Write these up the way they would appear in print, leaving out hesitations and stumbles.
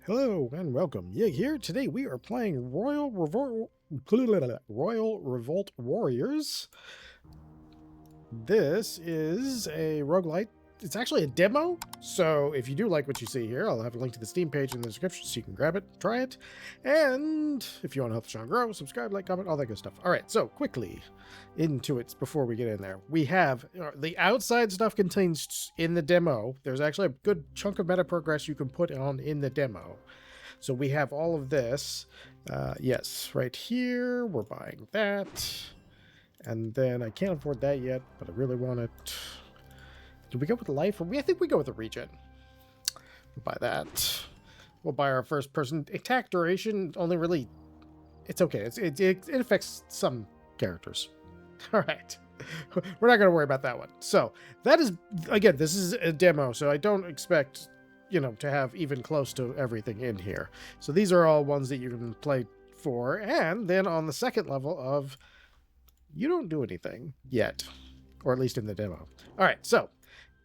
Hello and welcome. Yeah, here today we are playing Royal Revolt Warriors. This is a roguelite. It's actually a demo, so if you do like what you see here, I'll have a link to the Steam page in the description so you can grab it, try it, and if you want to help the channel grow, subscribe, like, comment, all that good stuff. All right, so quickly into it before we get in there. We have the outside stuff contains in the demo. There's actually a good chunk of meta progress you can put on in the demo. So we have all of this. Yes, right here. We're buying that. And then I can't afford that yet, but I really want it. Do we go with life? Or I think we go with the regen. We'll buy that. We'll buy our first person. Attack duration only really... It's okay. It affects some characters. All right. We're not going to worry about that one. So that is, again, this is a demo, so I don't expect... to have even close to everything in here. So these are all ones that you can play for. And then on the second level of, you don't do anything yet, or at least in the demo. All right, so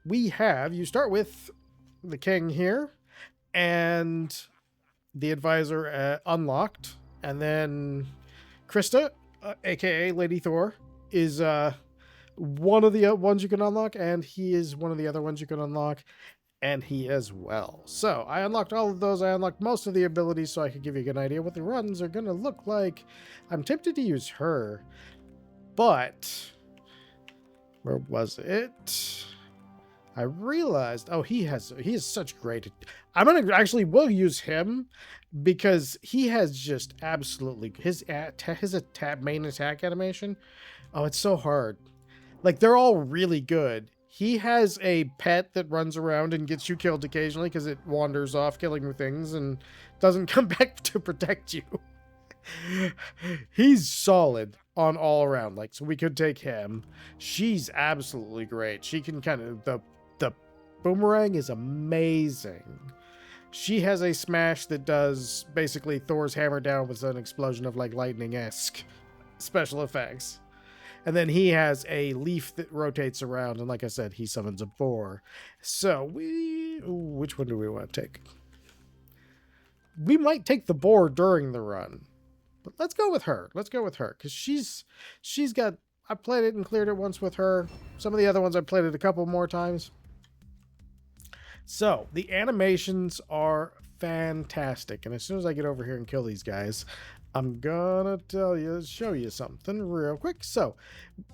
we have, you start with the king here and the advisor unlocked. And then Krista, aka Lady Thor, is one of the ones you can unlock, and he is one of the other ones you can unlock. And he as well. So I unlocked all of those. I unlocked most of the abilities so I could give you a good idea what the runs are going to look like. I'm tempted to use her, but where was it? I realized, oh, he is such great. I'm going to actually will use him because he has just absolutely his main attack animation. Oh, it's so hard. Like, they're all really good. He has a pet that runs around and gets you killed occasionally because it wanders off killing things and doesn't come back to protect you. He's solid on all around. Like, so we could take him. She's absolutely great. She can kind of, the boomerang is amazing. She has a smash that does basically Thor's hammer down with an explosion of like lightning-esque special effects. And then he has a leaf that rotates around, and like I said, he summons a boar. So which one do we want to take? We might take the boar during the run, but let's go with her. Let's go with her because she's got. I played it and cleared it once with her. Some of the other ones I played it a couple more times. So the animations are fantastic, and as soon as I get over here and kill these guys, I'm gonna show you something real quick. So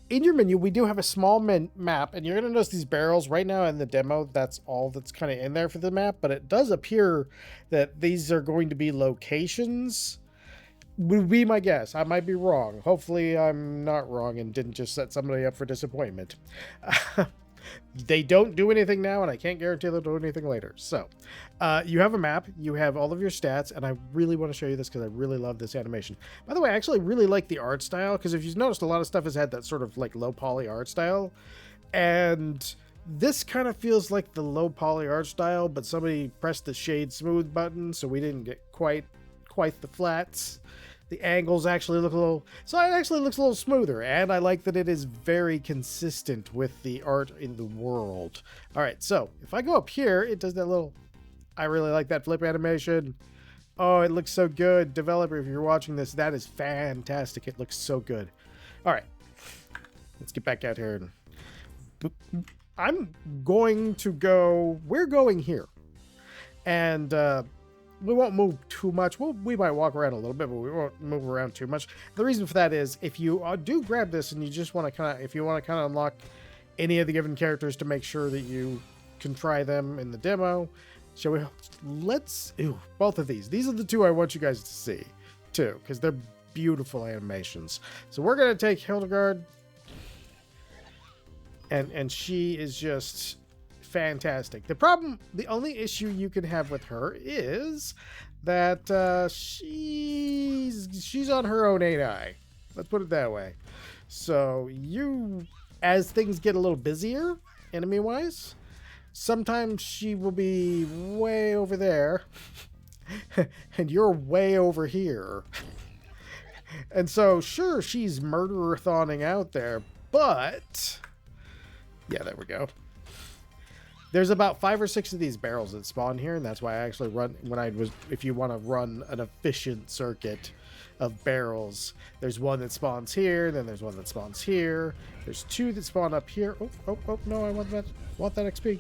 in your menu, we do have a small map, and you're gonna notice these barrels right now in the demo. That's all that's kind of in there for the map, but it does appear that these are going to be locations. Would be my guess. I might be wrong. Hopefully I'm not wrong and didn't just set somebody up for disappointment. They don't do anything now, and I can't guarantee they'll do anything later. So you have a map, you have all of your stats, and I really want to show you this because I really love this animation. By the way, I actually really like the art style, because if you've noticed, a lot of stuff has had that sort of like low poly art style, and this kind of feels like the low poly art style, but somebody pressed the shade smooth button, so we didn't get quite the flats. The angles actually look a little... So it actually looks a little smoother. And I like that it is very consistent with the art in the world. All right, so if I go up here, it does that little... I really like that flip animation. Oh, it looks so good. Developer, if you're watching this, that is fantastic. It looks so good. All right, let's get back out here. I'm going to go... We're going here. And... we won't move too much. We might walk around a little bit, but we won't move around too much. The reason for that is if you do grab this and you just want to if you want to unlock any of the given characters to make sure that you can try them in the demo, shall we? Both of these. These are the two I want you guys to see too, because they're beautiful animations. So we're going to take Hildegard, and she is just... fantastic. The only issue you can have with her is that she's on her own 8i. Let's put it that way. So as things get a little busier, enemy-wise, sometimes she will be way over there, and you're way over here. And so, sure, she's murderer-thoning out there, but... Yeah, there we go. There's about 5 or 6 of these barrels that spawn here, and that's why I actually run if you want to run an efficient circuit of barrels. There's one that spawns here, then there's one that spawns here. There's 2 that spawn up here. Oh, no, I want that XP.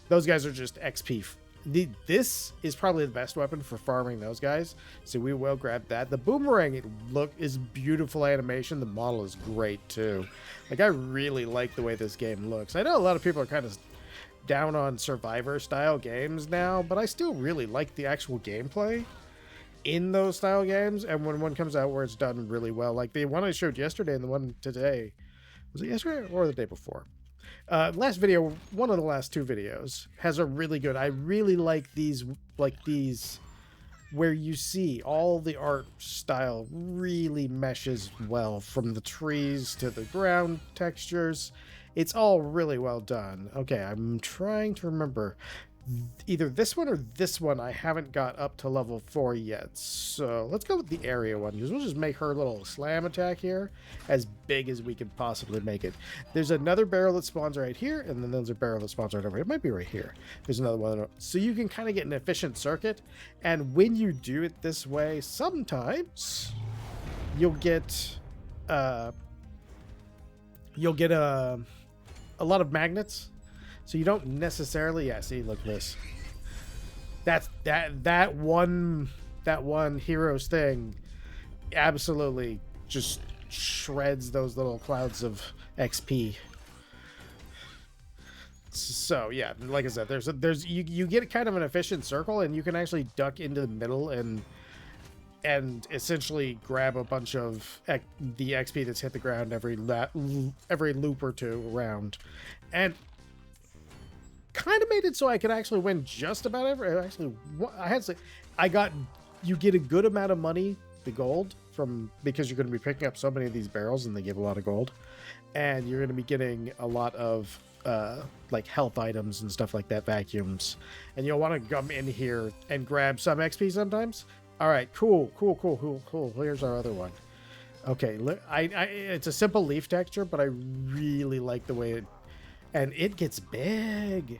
Those guys are just XP. This is probably the best weapon for farming those guys, so we will grab that. The boomerang is beautiful animation. The model is great too. Like, I really like the way this game looks. I know a lot of people are kind of down on Survivor style games now, but I still really like the actual gameplay in those style games. And when one comes out where it's done really well, like the one I showed yesterday and the one today, was it yesterday or the day before? Last video, one of the last 2 videos, has a really good, I really like these where you see all the art style really meshes well, from the trees to the ground textures. It's all really well done. Okay, I'm trying to remember. Either this one or this one I haven't got up to level 4 yet. So let's go with the area one, because we'll just make her little slam attack here as big as we can possibly make it. There's another barrel that spawns right here, and then there's a barrel that spawns right over here. It might be right here. There's another one. So you can kind of get an efficient circuit, and when you do it this way, sometimes you'll get a lot of magnets. So you don't necessarily, yeah, see, look at this. That one hero's thing absolutely just shreds those little clouds of XP. So yeah, like I said, you get kind of an efficient circle, and you can actually duck into the middle and essentially grab a bunch of the XP that's hit the ground every loop or 2 around, and kind of made it so I could actually win just about every. Actually, I had to say, you get a good amount of money, the gold, because you're going to be picking up so many of these barrels, and they give a lot of gold, and you're going to be getting a lot of like health items and stuff like that, vacuums, and you'll want to come in here and grab some XP sometimes. All right, cool. Here's our other one. Okay, it's a simple leaf texture, but I really like the way it gets big.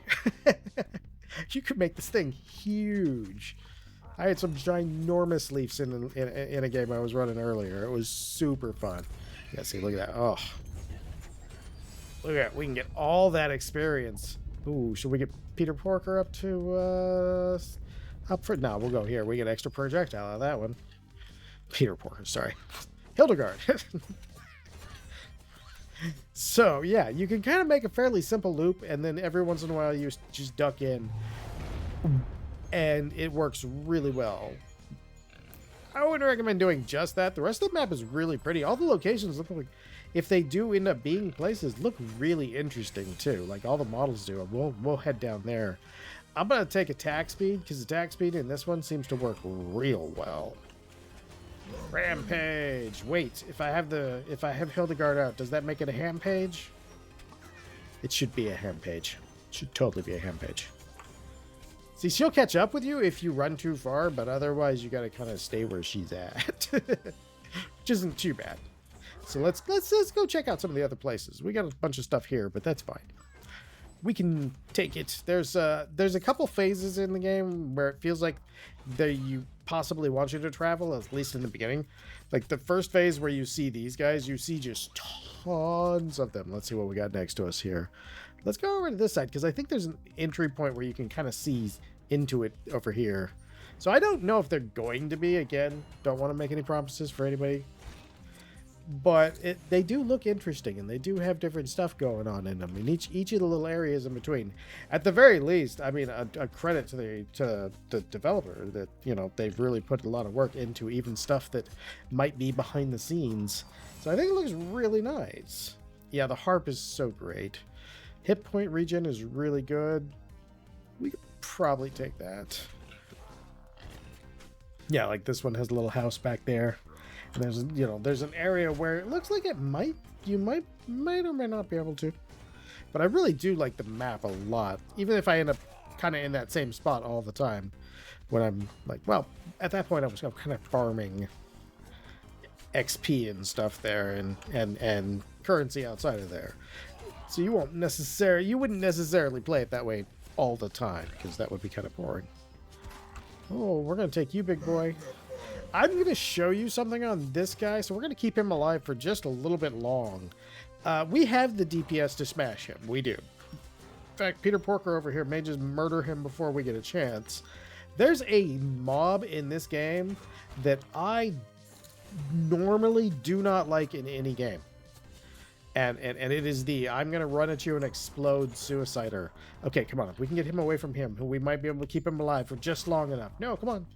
You could make this thing huge. I had some ginormous leaves in a game I was running earlier. It was super fun. Yeah, see, look at that. Oh, look at that. We can get all that experience. Ooh, should we get Peter Porker up to up for? No, we'll go here. We get extra projectile out of that one. Peter Porker, sorry. Hildegard. So yeah, you can kind of make a fairly simple loop, and then every once in a while you just duck in, and it works really well. I wouldn't recommend doing just that. The rest of the map is really pretty. All the locations look like, if they do end up being places, look really interesting too. Like all the models do. We'll head down there. I'm gonna take attack speed, because attack speed in this one seems to work real well. Rampage. Wait, if I have Hildegard out, does that make it a Hampage? It should be a Hampage. It should totally be a Hampage. See, she'll catch up with you if you run too far, but otherwise you gotta kind of stay where she's at, which isn't too bad. So let's go check out some of the other places. We got a bunch of stuff here, but that's fine. We can take it. There's a couple phases in the game where it feels like you possibly want you to travel, at least in the beginning. Like the first phase where you see these guys, you see just tons of them. Let's see what we got next to us here. Let's go over to this side, because I think there's an entry point where you can kind of see into it over here. So I don't know if they're going to be, again, don't want to make any promises for anybody, but they do look interesting, and they do have different stuff going on in them in each of the little areas in between. At the very least, I mean, a credit to the developer that, you know, they've really put a lot of work into even stuff that might be behind the scenes. So I think it looks really nice. Yeah, the harp is so great. Hit point regen is really good. We could probably take that. Yeah, like this one has a little house back there. And there's an area where it looks like you might or may not be able to. But I really do like the map a lot, even if I end up kind of in that same spot all the time. When I'm like, well, at that point I was kind of farming XP and stuff there, and currency outside of there. So you wouldn't necessarily play it that way all the time, because that would be kind of boring. Oh, we're going to take you, big boy. I'm going to show you something on this guy, so we're going to keep him alive for just a little bit long. We have the DPS to smash him. We do. In fact, Peter Porker over here may just murder him before we get a chance. There's a mob in this game that I normally do not like in any game. And it is the I'm going to run at you and explode suicider. Okay, come on. If we can get him away from him, we might be able to keep him alive for just long enough. No, come on.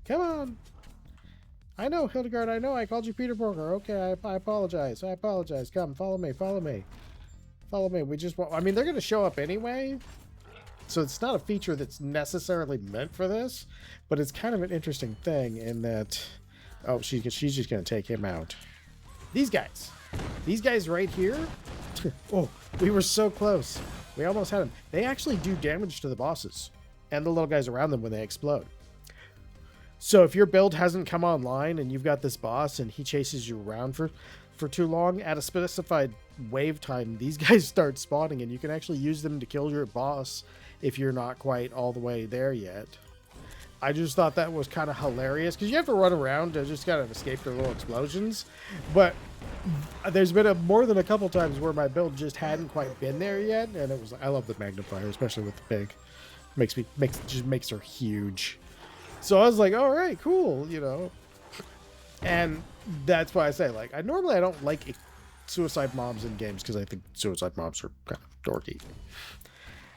Come on. I know, Hildegard. I know I called you Peter Porker. Okay, I apologize. I apologize. Come, follow me. Follow me. Follow me. We just want... I mean, they're going to show up anyway. So it's not a feature that's necessarily meant for this. But it's kind of an interesting thing in that... Oh, she's just going to take him out. These guys. These guys right here, oh, we were so close. We almost had them. They actually do damage to the bosses and the little guys around them when they explode. So if your build hasn't come online and you've got this boss and he chases you around for too long, at a specified wave time, these guys start spawning and you can actually use them to kill your boss if you're not quite all the way there yet. I just thought that was kind of hilarious because you have to run around to just kind of escape their little explosions. But there's been more than a couple times where my build just hadn't quite been there yet, and it was I love the magnifier, especially with the pig. Just makes her huge. So I was like, all right, cool, you know. And that's why I say, like, I normally don't like suicide mobs in games because I think suicide mobs are kind of dorky.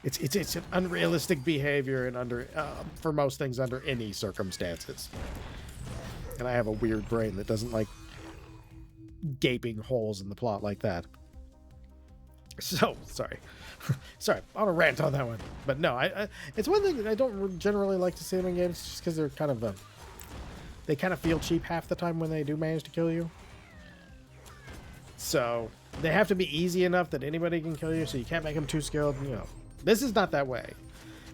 It's an unrealistic behavior and for most things under any circumstances. And I have a weird brain that doesn't like gaping holes in the plot like that. So, sorry. Sorry, on a rant on that one. But no, it's one thing that I don't generally like to see them in games just because they're kind of they kind of feel cheap half the time when they do manage to kill you. So, they have to be easy enough that anybody can kill you, so you can't make them too skilled, you know. This is not that way.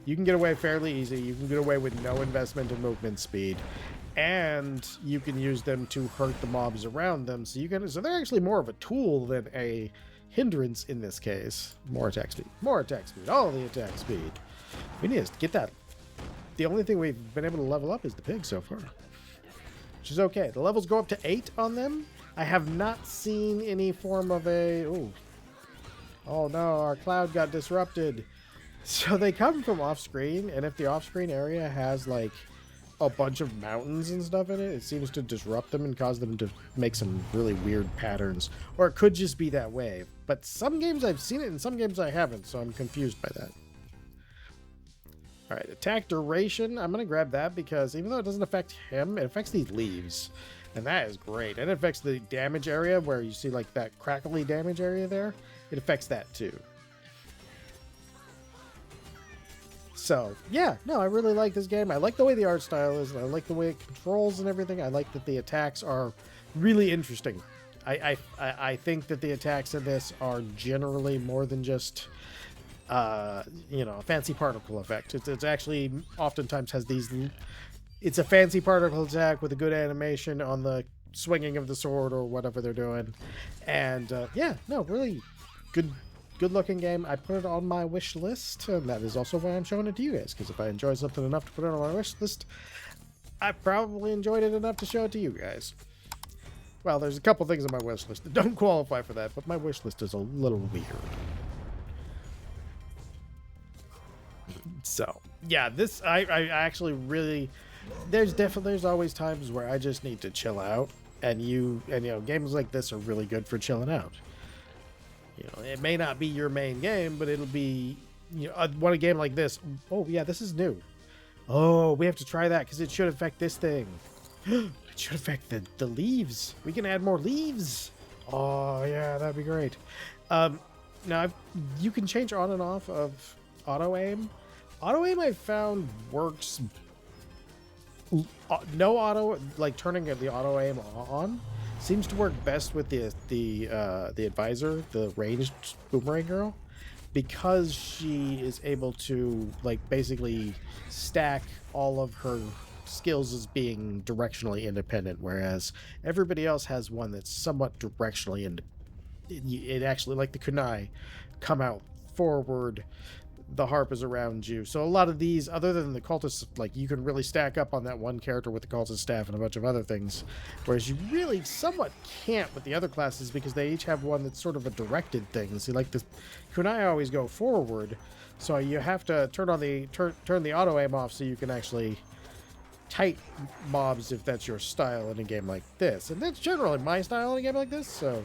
You can get away fairly easy. You can get away with no investment in movement speed. And you can use them to hurt the mobs around them. So they're actually more of a tool than a hindrance in this case. More attack speed. More attack speed. All the attack speed. We need to get that. The only thing we've been able to level up is the pig so far. Which is okay. The levels go up to 8 on them. I have not seen any form of a... Ooh. Oh no, our cloud got disrupted. So they come from off-screen, and if the off-screen area has like a bunch of mountains and stuff in it, it seems to disrupt them and cause them to make some really weird patterns. Or it could just be that way. But some games I've seen it and some games I haven't, so I'm confused by that. Alright, attack duration. I'm going to grab that because even though it doesn't affect him, it affects these leaves. And that is great. And it affects the damage area where you see like that crackly damage area there. It affects that too. So, yeah, no, I really like this game. I like the way the art style is, and I like the way it controls and everything. I like that the attacks are really interesting. I think that the attacks in this are generally more than just, you know, a fancy particle effect. It's actually oftentimes has these... It's a fancy particle attack with a good animation on the swinging of the sword or whatever they're doing. And, yeah, no, really good looking game. I put it on my wish list, and that is also why I'm showing it to you guys, because if I enjoy something enough to put it on my wish list, I probably enjoyed it enough to show it to you guys. Well, there's a couple things on my wish list that don't qualify for that, but my wish list is a little weird. So, yeah, this, I actually really, there's always times where I just need to chill out, and you know, games like this are really good for chilling out. You know, it may not be your main game, but it'll be, you know, a game like this. Oh, yeah, this is new. Oh, we have to try that because it should affect this thing. It should affect the leaves. We can add more leaves. Oh, yeah, that'd be great. Now, you can change on and off of auto-aim. Auto-aim I found works... No auto, like turning the auto-aim on, seems to work best with the advisor, the ranged boomerang girl, because she is able to like basically stack all of her skills as being directionally independent, whereas everybody else has one that's somewhat directionally independent. It actually, like the kunai, come out forward, the harp is around you. So a lot of these, other than the cultist, like you can really stack up on that one character with the cultist staff and a bunch of other things, whereas you really somewhat can't with the other classes because they each have one that's sort of a directed thing. See, like the kunai always go forward, so you have to turn the auto aim off so you can actually tight mobs if that's your style in a game like this. And that's generally my style in a game like this, so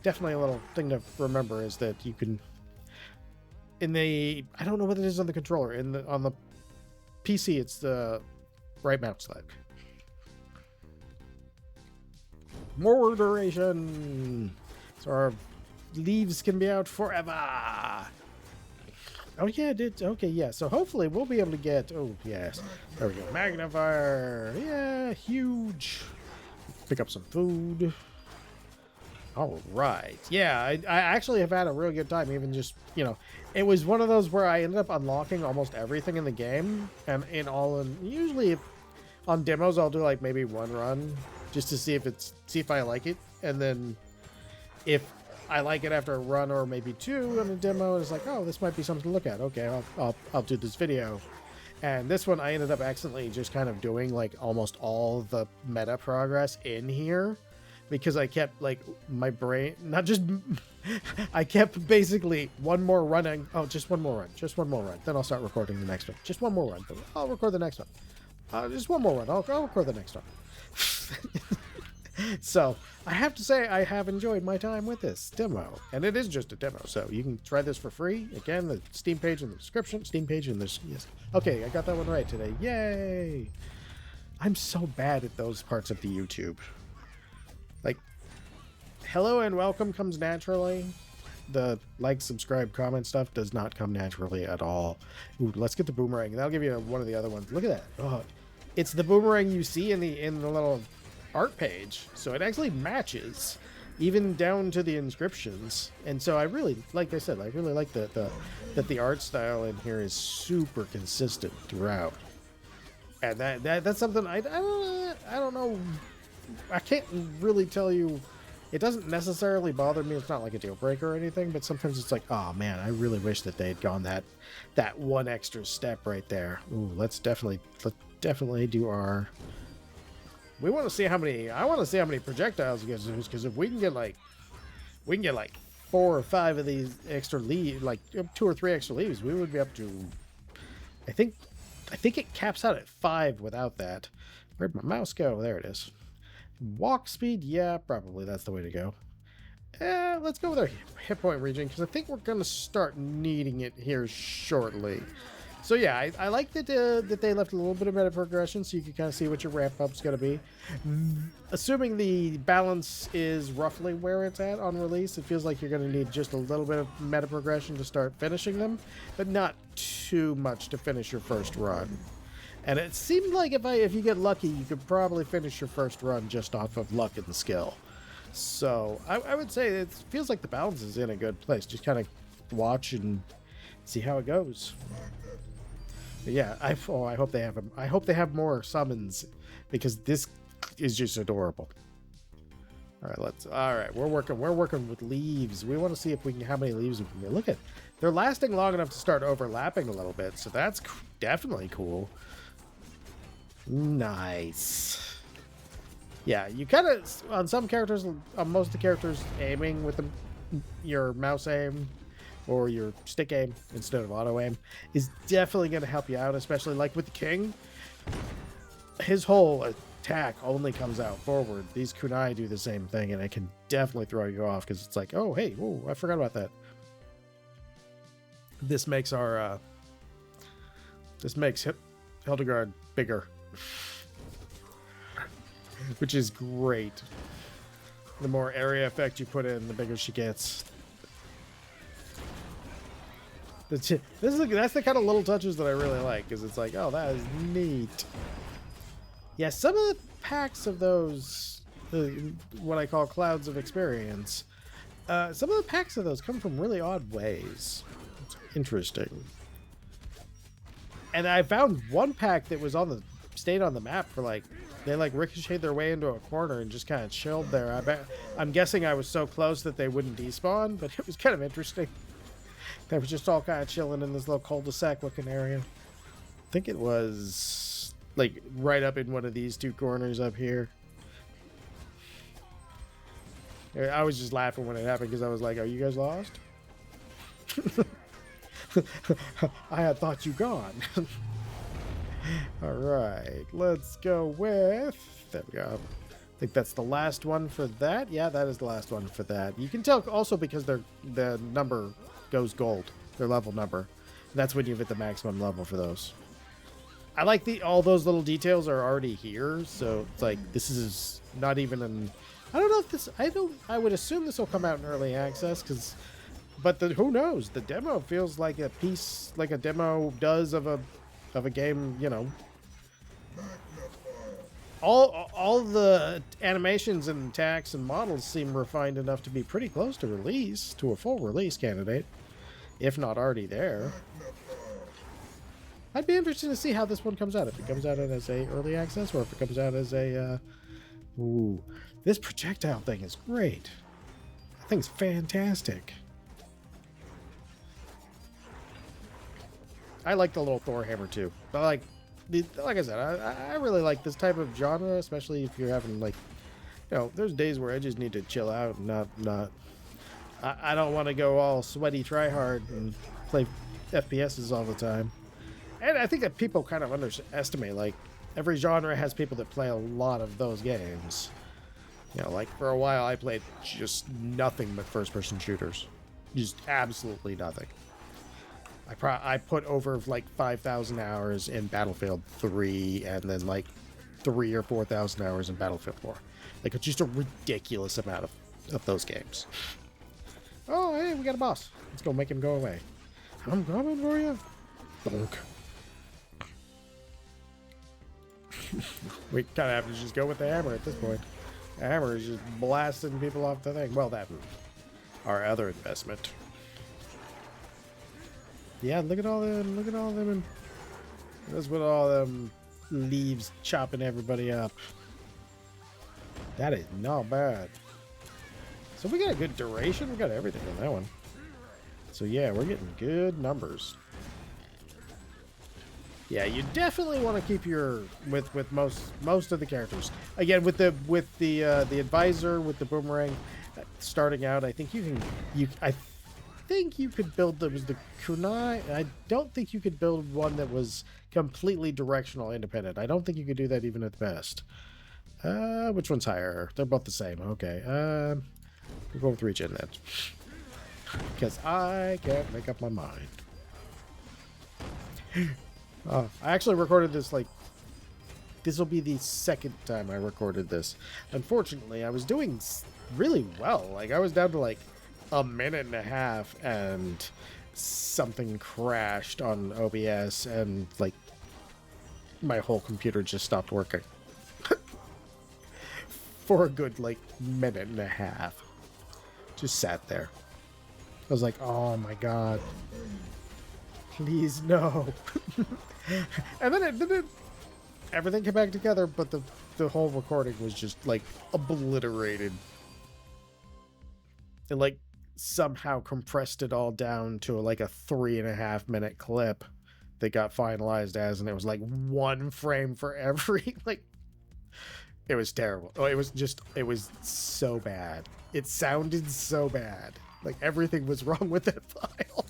definitely a little thing to remember is that you can, in the, I don't know what it is on the controller, on the PC it's the right mouse click. More duration, so our leaves can be out forever. Oh yeah, it did. Okay, yeah. So hopefully we'll be able to get. Oh yes, there we go. Magnifier. Yeah, huge. Pick up some food. All right. Yeah, I actually have had a real good time. Even just, you know, it was one of those where I ended up unlocking almost everything in the game, and usually on demos I'll do like maybe one run just to see if I like it, and then if I like it after a run or maybe two on a demo, and it's like, oh, this might be something to look at. Okay, I'll do this video. And this one I ended up accidentally just kind of doing like almost all the meta progress in here because I kept like my brain, not just, I kept basically one more running. Oh, just one more run. Then I'll start recording the next one. Just one more run. Then I'll record the next one. Just one more run. I'll record the next one. So I have to say I have enjoyed my time with this demo, and it is just a demo, so you can try this for free. Again, the Steam page in the description. Steam page in this. Yes. Okay, I got that one right today. Yay! I'm so bad at those parts of the YouTube. Like, hello and welcome comes naturally. The like, subscribe, comment stuff does not come naturally at all. Ooh, let's get the boomerang. That'll give you one of the other ones. Look at that. Oh, it's the boomerang you see in the little art page, so it actually matches even down to the inscriptions. And so I really, like I said, I really like that the art style in here is super consistent throughout, and that's something I don't know, I can't really tell you. It doesn't necessarily bother me. It's not like a deal breaker or anything, but sometimes it's like, oh man, I really wish that they had gone that one extra step right there. Ooh, let's definitely do our. We want to see how many. I want to see how many projectiles it gives us, because if we can get like 4 or 5 of these extra leaves, like 2 or 3 extra leaves, we would be up to. I think it caps out at 5 without that. Where'd my mouse go? There it is. Walk speed, yeah, probably that's the way to go. Let's go with our hit point region, because I think we're gonna start needing it here shortly. So yeah, I like that they left a little bit of meta progression, so you can kind of see what your ramp up's going to be. Assuming the balance is roughly where it's at on release, it feels like you're going to need just a little bit of meta progression to start finishing them, but not too much to finish your first run. And it seemed like if you get lucky, you could probably finish your first run just off of luck and skill. So I would say it feels like the balance is in a good place. Just kind of watch and see how it goes. But yeah, I hope they have them. I hope they have more summons, because this is just adorable. All right, we're working with leaves. We want to see if we can, how many leaves we can get. Look at, they're lasting long enough to start overlapping a little bit, so that's definitely cool. Nice. Yeah, you kind of, on some characters, on most of the characters, aiming with your mouse aim or your stick aim instead of auto aim is definitely going to help you out, especially like with the king. His whole attack only comes out forward. These kunai do the same thing, and it can definitely throw you off, because it's like, oh hey, whoa, I forgot about that. This makes our Hildegard bigger, which is great. The more area effect you put in, the bigger she gets. That's the kind of little touches that I really like, because it's like, oh, that is neat. Yeah, some of the packs of those, what I call clouds of experience, some of the packs of those come from really odd ways. It's interesting. And I found one pack that was stayed on the map for like, they like ricocheted their way into a corner and just kind of chilled there. I'm guessing I was so close that they wouldn't despawn, but it was kind of interesting. They were just all kind of chilling in this little cul-de-sac looking area. I think it was like right up in one of these two corners up here. I was just laughing when it happened because I was like, are you guys lost? I had thought you gone. All right, let's go with, there we go. I think that's the last one for that. Yeah, that is the last one for that. You can tell also because the number goes gold, their level number. That's when you hit the maximum level for those. I like all those little details are already here, so it's like this is not even an. I don't know if this. I would assume this will come out in early access but who knows? The demo feels like a piece, like a demo does of a game. You know, all the animations and attacks and models seem refined enough to be pretty close to release, to a full release candidate, if not already there. I'd be interested to see how this one comes out. If it comes out as a early access, or if it comes out as a. Ooh, this projectile thing is great. That thing's fantastic. I like the little Thor hammer too. But like I said, I really like this type of genre, especially if you're having like, you know, there's days where I just need to chill out and not. I don't want to go all sweaty, try hard, and play FPSs all the time. And I think that people kind of underestimate, like, every genre has people that play a lot of those games. You know, like, for a while I played just nothing but first-person shooters. Just absolutely nothing. I put over, like, 5,000 hours in Battlefield 3, and then, like, 3,000 or 4,000 hours in Battlefield 4. Like, it's just a ridiculous amount of those games. Oh, hey, we got a boss. Let's go make him go away. I'm coming for you. Bonk. We kind of have to just go with the hammer at this point. The hammer is just blasting people off the thing. Well, that our other investment. Yeah, look at all them. Look at all them. And that's with all them leaves chopping everybody up. That is not bad. So we got a good duration. We got everything on that one. So yeah, we're getting good numbers. Yeah, you definitely want to keep your with most of the characters. Again, with the advisor with the boomerang starting out, I think I think you could build the kunai. I don't think you could build one that was completely directional independent. I don't think you could do that even at best. Which one's higher? They're both the same. Okay. We'll go with regen then, because I can't make up my mind. I actually recorded this, like, this will be the second time I recorded this. Unfortunately, I was doing really well. Like, I was down to, like, a minute and a half, and something crashed on OBS, and, like, my whole computer just stopped working. For a good, like, minute and a half. Just sat there. I was like, oh my god. Please, no. And then everything came back together, but the whole recording was just, like, obliterated. It, like, somehow compressed it all down to, like, a 3.5 minute clip that got finalized as, and it was, like, 1 frame for every, like, it was terrible. Oh, it was so bad. It sounded so bad. Like, everything was wrong with that file.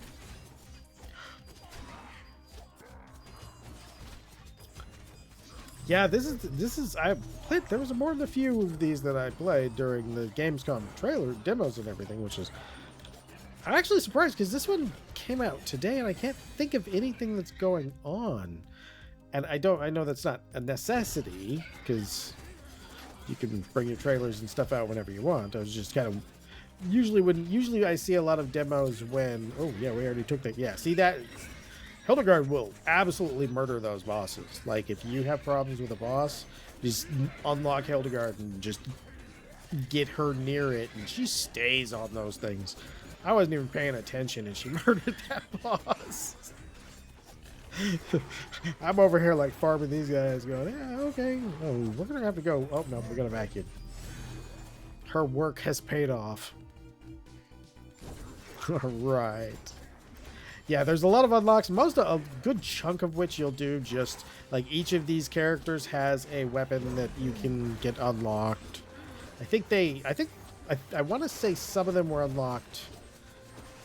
Yeah, this is I played. There was more than a few of these that I played during the Gamescom trailer demos and everything, which is I'm actually surprised because this one came out today and I can't think of anything that's going on. And I know that's not a necessity because you can bring your trailers and stuff out whenever you want. I was just kind of usually I see a lot of demos when we already took that. Yeah, see that. Hildegard will absolutely murder those bosses. Like, if you have problems with a boss, just unlock Hildegard and just get her near it, and she stays on those things. I wasn't even paying attention, and she murdered that boss. I'm over here, like, farming these guys, going, yeah, okay. Oh, we're going to have to go. Oh, no, we're going to vacuum. Her work has paid off. All right. Yeah, there's a lot of unlocks. A good chunk of which you'll do just like each of these characters has a weapon that you can get unlocked. I want to say some of them were unlocked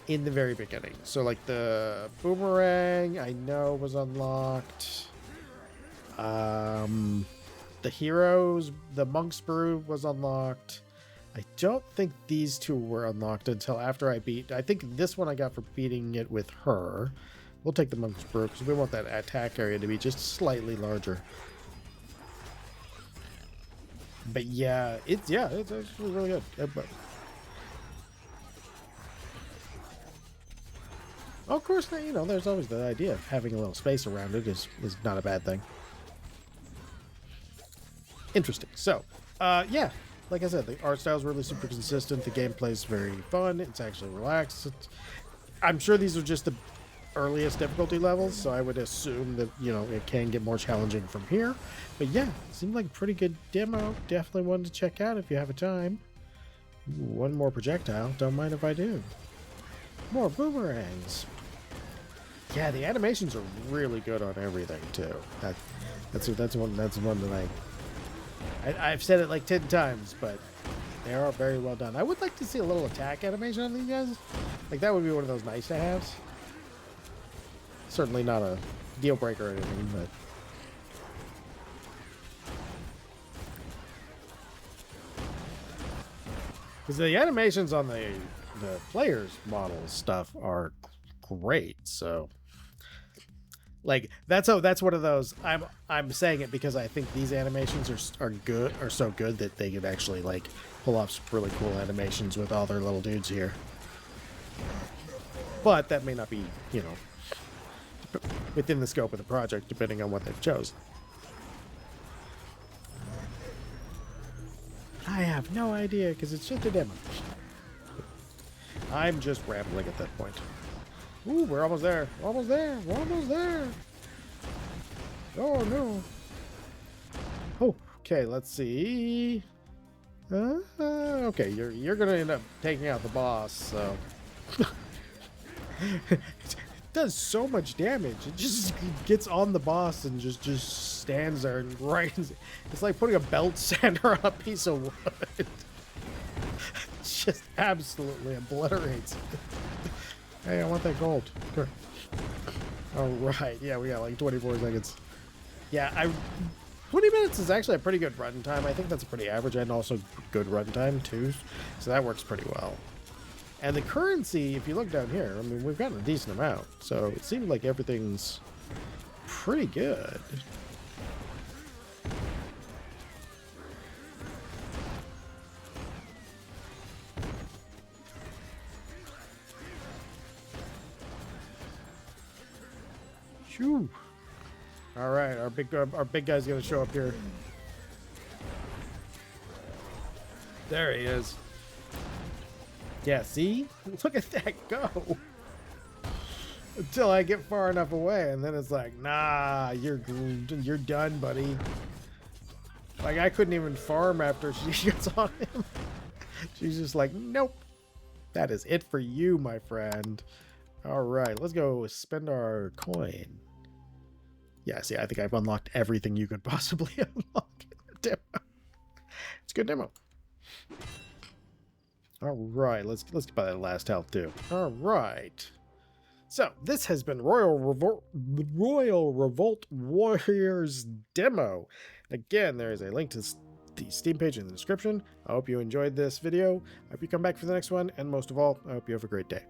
in the very beginning. So like the boomerang, I know was unlocked. The heroes, the monk's brew was unlocked. I don't think these two were unlocked until after I think this one I got for beating it with her. We'll take the monk's brew because we want that attack area to be just slightly larger. But yeah, it's actually really good. Of course, you know, there's always the idea of having a little space around it is not a bad thing. Interesting. So, yeah. Like I said, the art style is really super consistent. The gameplay is very fun. It's actually relaxed. I'm sure these are just the earliest difficulty levels, so I would assume that, you know, it can get more challenging from here. But yeah, it seemed like a pretty good demo. Definitely one to check out if you have a time. Ooh, one more projectile. Don't mind if I do. More boomerangs. Yeah, the animations are really good on everything too. That's one that I've said it like 10 times, but they are very well done. I would like to see a little attack animation on these guys. Like, that would be one of those nice to haves. Certainly not a deal breaker or anything, but... because the animations on the players' model stuff are great, so... like that's one of those. I'm saying it because I think these animations are so good that they could actually like pull off some really cool animations with all their little dudes here. But that may not be, you know, within the scope of the project, depending on what they've chosen. I have no idea because it's just a demo. I'm just rambling at that point. Ooh, we're almost there. We're almost there. We're almost there. Oh, no. Oh, okay, let's see. Okay, you're going to end up taking out the boss, so... it does so much damage. It just gets on the boss and just stands there and grinds. It's like putting a belt sander on a piece of wood. It just absolutely obliterates it. Hey, I want that gold. Sure. All right. Yeah, we got like 24 seconds. Yeah, 20 minutes is actually a pretty good run time. I think that's a pretty average and also good run time too. So that works pretty well. And the currency, if you look down here, I mean, we've gotten a decent amount. So it seems like everything's pretty good. Shoo. All right, our big guy's gonna show up here. There he is. Yeah, see? Look at that go. Until I get far enough away, and then it's like, nah, you're done, buddy. Like, I couldn't even farm after she gets on him. She's just like, nope. That is it for you, my friend. All right, let's go spend our coin. Yeah, see, I think I've unlocked everything you could possibly unlock in the demo. It's a good demo. All right, let's get by that last health too. All right. So this has been Royal Revolt Warriors demo. Again, there is a link to the Steam page in the description. I hope you enjoyed this video. I hope you come back for the next one, and most of all, I hope you have a great day.